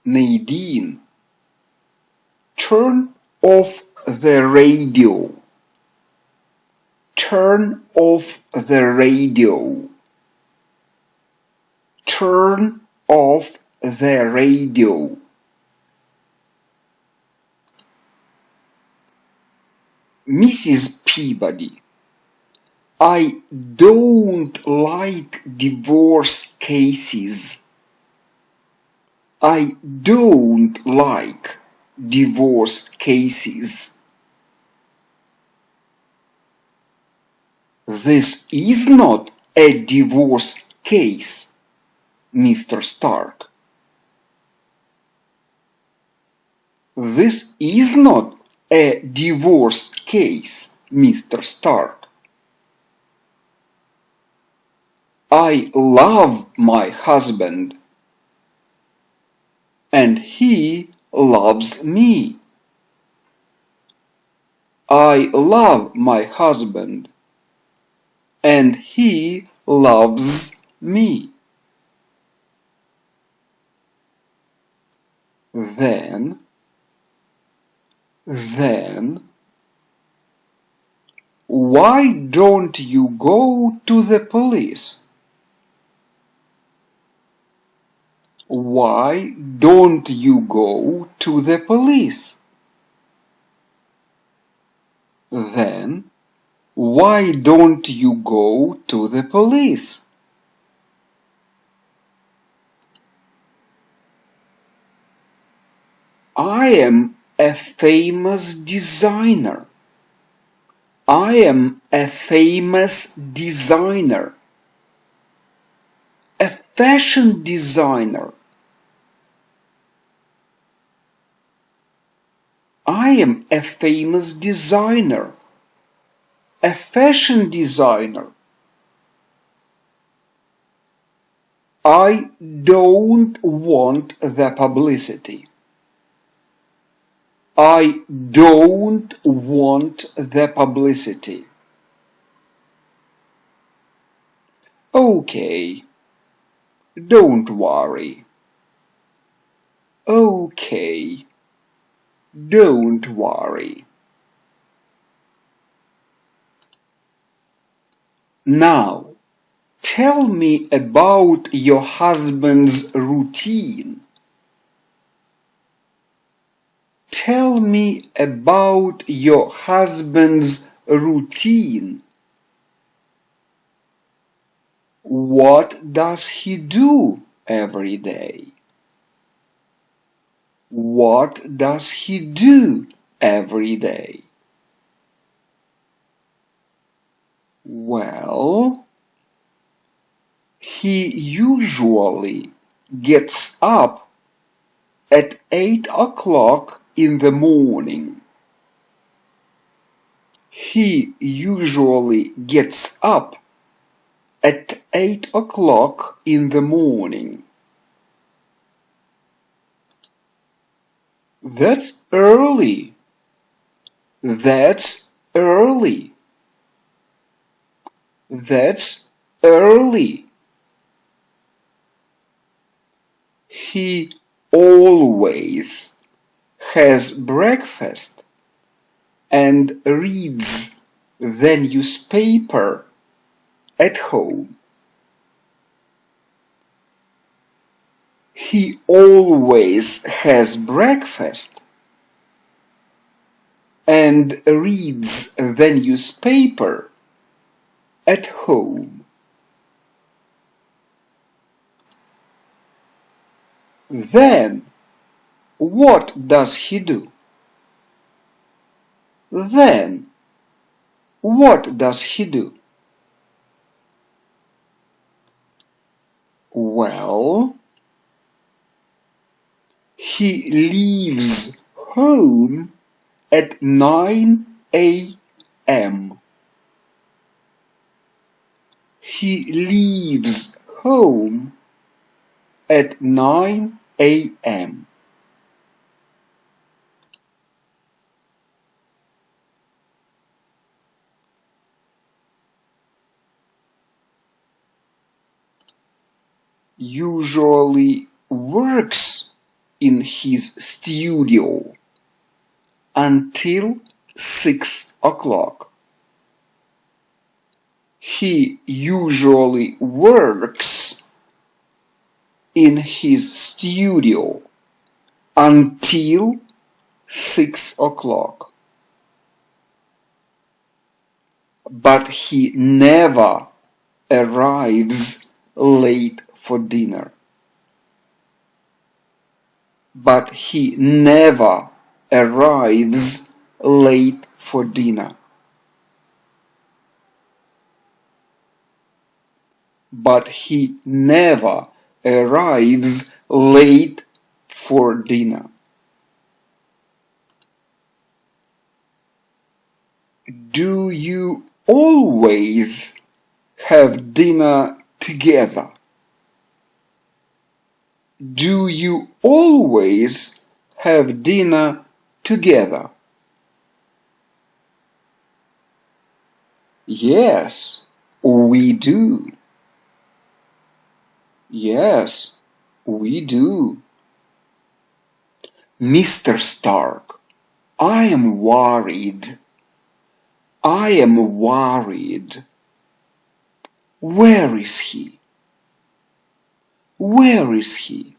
Nadine, turn off the radio. Turn off the radio. Turn off the radio. Mrs. Peabody, I don't like divorce cases. I don't like divorce cases. This is not a divorce case, Mr. Stark. This is not a divorce case, Mr. Stark. I love my husband, and he loves me. I love my husband, and he loves me. Then, why don't you go to the police? Why don't you go to the police? Then, why don't you go to the police? I am a famous designer. I am a famous designer. A fashion designer. I am a famous designer. A fashion designer. I don't want the publicity. I don't want the publicity. Okay, don't worry. Okay, don't worry. Now, tell me about your husband's routine. Tell me about your husband's routine. What does he do every day? What does he do every day? Well, he usually gets up at 8 o'clock in the morning. He usually gets up at 8 o'clock in the morning. That's early. That's early. That's early. He always has breakfast and reads the newspaper at home. He always has breakfast and reads the newspaper at home. Then, what does he do? Then, what does he do? Well, he leaves home at 9 a.m. He leaves home at 9 a.m. Usually works in his studio until 6 o'clock. He usually works in his studio until 6 o'clock. But he never arrives late for dinner. But he never arrives late for dinner. But he never arrives late for dinner. Do you always have dinner together? Do you always have dinner together? Yes, we do. Yes, we do. Mr. Stark, I am worried. I am worried. Where is he? Where is he?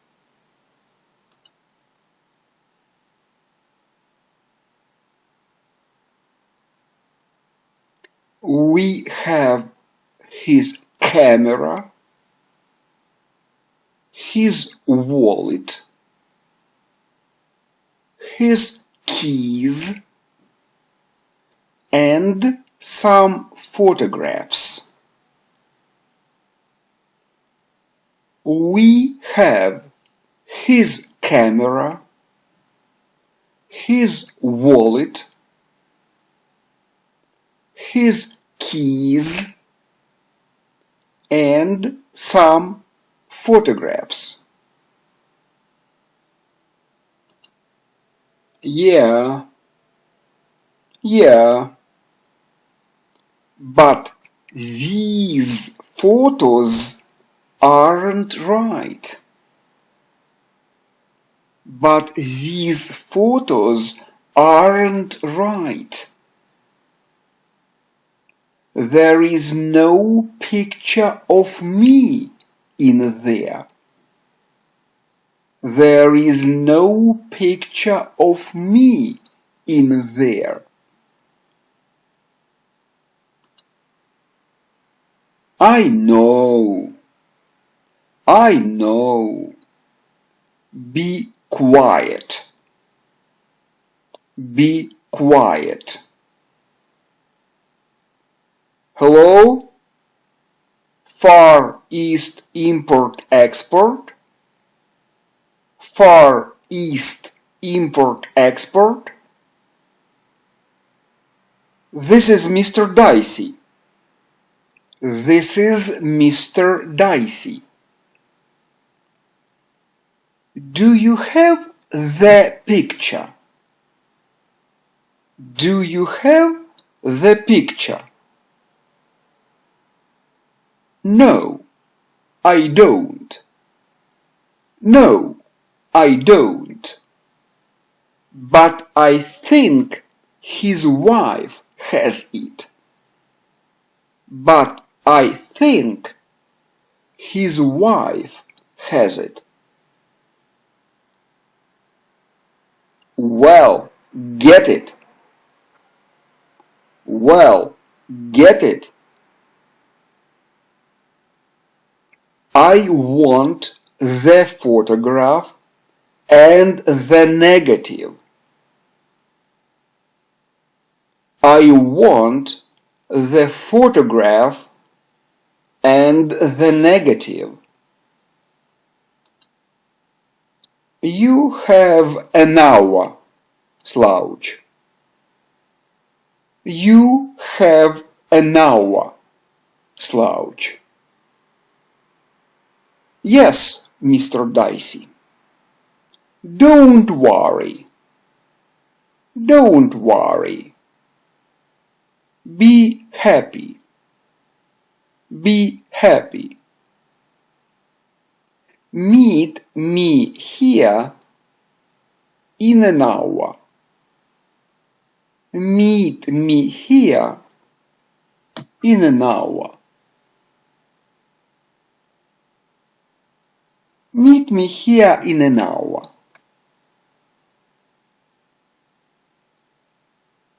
We have his camera, his wallet, his keys, and some photographs. We have his camera, his wallet, his keys, and some photographs. Yeah, but these photos aren't right. But these photos aren't right. There is no picture of me in there. There is no picture of me in there. I know. I know. Be quiet. Be quiet. Hello? Far East Import-Export? Far East Import-Export? This is Mr. Dicey. This is Mr. Dicey. Do you have the picture? Do you have the picture? No, I don't. No, I don't. But I think his wife has it. But I think his wife has it. Well, get it. Well, get it. I want the photograph and the negative. I want the photograph and the negative. You have an hour, slouch. You have an hour, slouch. Yes, Mr. Dicey. Don't worry. Don't worry. Be happy. Be happy. Meet me here in an hour. Meet me here in an hour. Meet me here in an hour.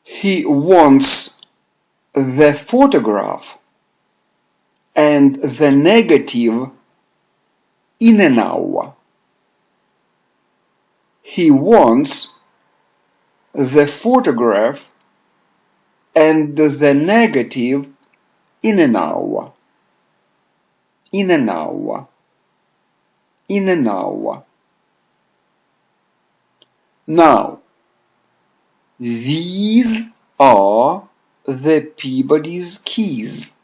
He wants the photograph and the negative in an hour. He wants the photograph and the negative in an hour. In an hour. In an hour. Now, these are the Peabody's keys.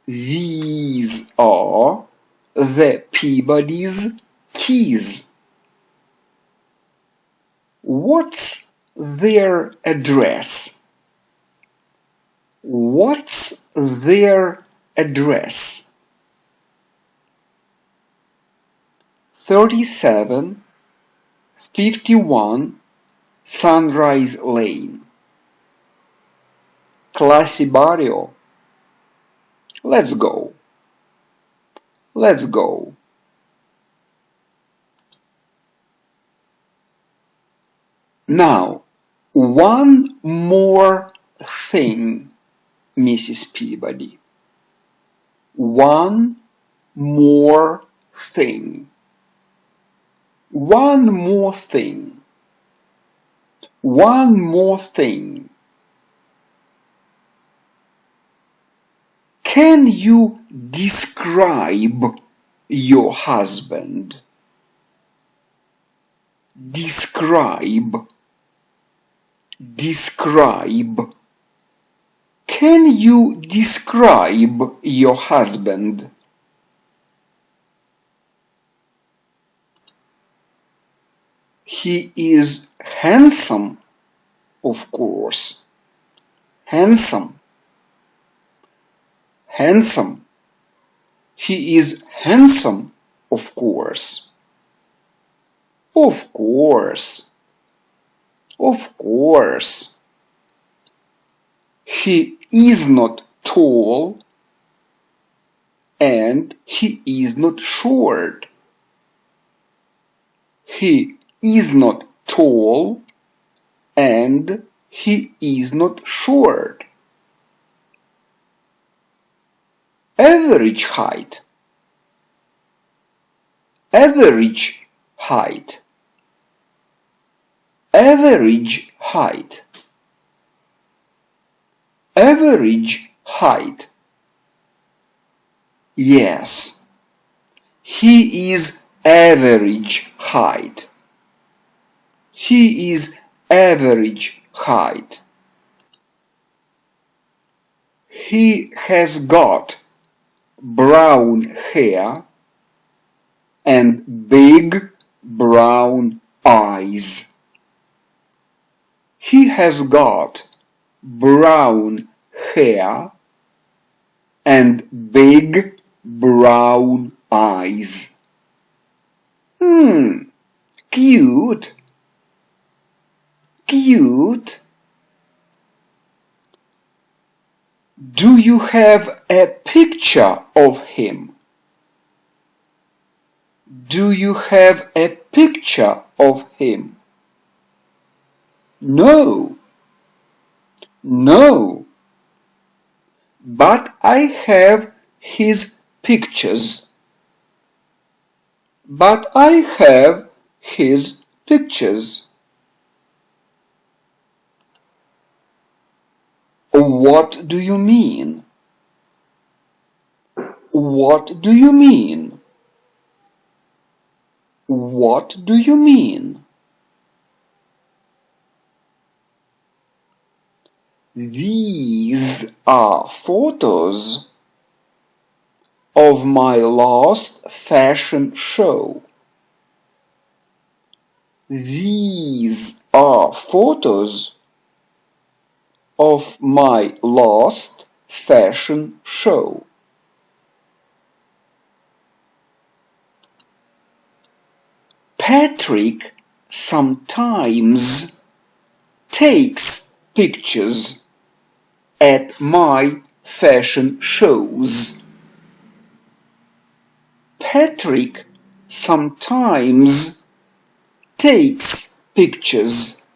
These are the Peabody's keys. What's their address? What's their address? 3751 Sunrise Lane, Classy Barrio. Let's go. Let's go. Now, one more thing, Mrs. Peabody. One more thing. One more thing. One more thing. Can you describe your husband? Describe. Describe. Can you describe your husband? He is handsome, of course. Handsome. Handsome. He is handsome, of course. Of course. Of course. He is not tall and he is not short. He is not tall and he is not short. Average height. Average height. Average height. Average height. Yes, he is average height. He is average height. He has got brown hair and big brown eyes. He has got brown hair and big brown eyes. Cute. Cute. Do you have a picture of him? Do you have a picture of him? No. No. But I have his pictures. But I have his pictures. What do you mean? What do you mean? What do you mean? These are photos of my last fashion show. These are photos of my last fashion show. Patrick sometimes takes pictures at my fashion shows. Patrick sometimes takes pictures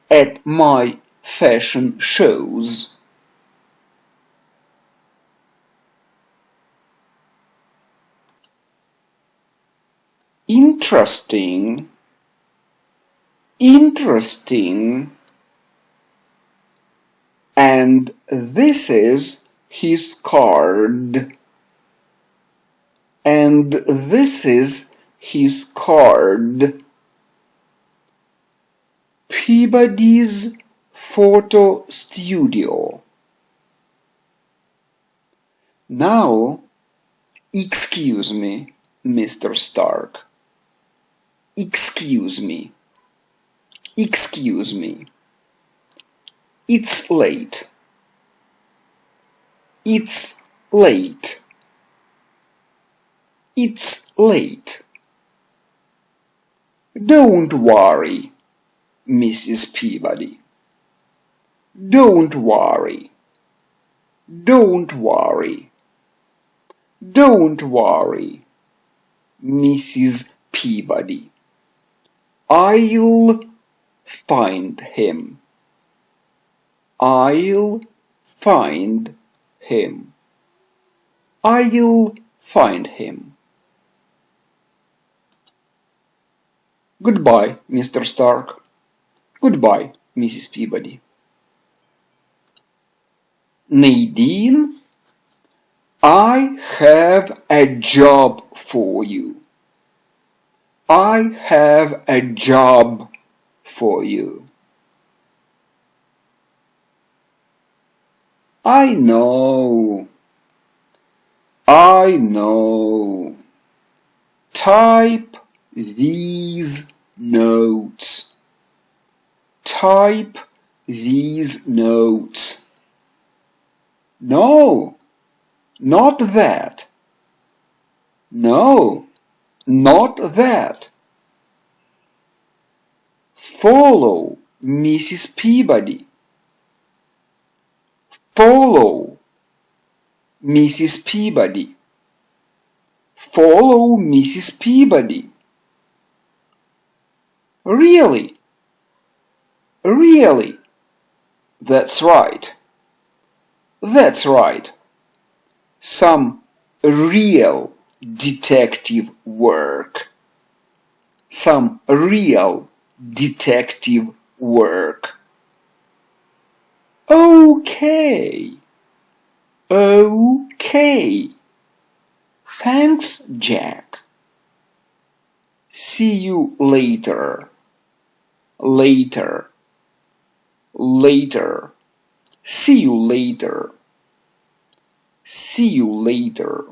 at my fashion shows. Interesting, interesting, and this is his card. And this is his card. Peabody's photo studio. Now, excuse me, Mr. Stark. Excuse me. Excuse me. It's late. It's late. It's late. Don't worry, Mrs. Peabody. Don't worry. Don't worry. Don't worry, Mrs. Peabody. I'll find him. I'll find him. I'll find him. Goodbye, Mr. Stark. Goodbye, Mrs. Peabody. Nadine, I have a job for you. I have a job for you. I know. I know. Type these notes. Type these notes. No, not that. No, not that. Follow Mrs. Peabody. Follow Mrs. Peabody. Follow Mrs. Peabody. Really? Really? That's right. That's right. Some real detective work. Some real detective work. Okay. Okay. Thanks, Jack. See you later. Later. Later. See you later. See you later.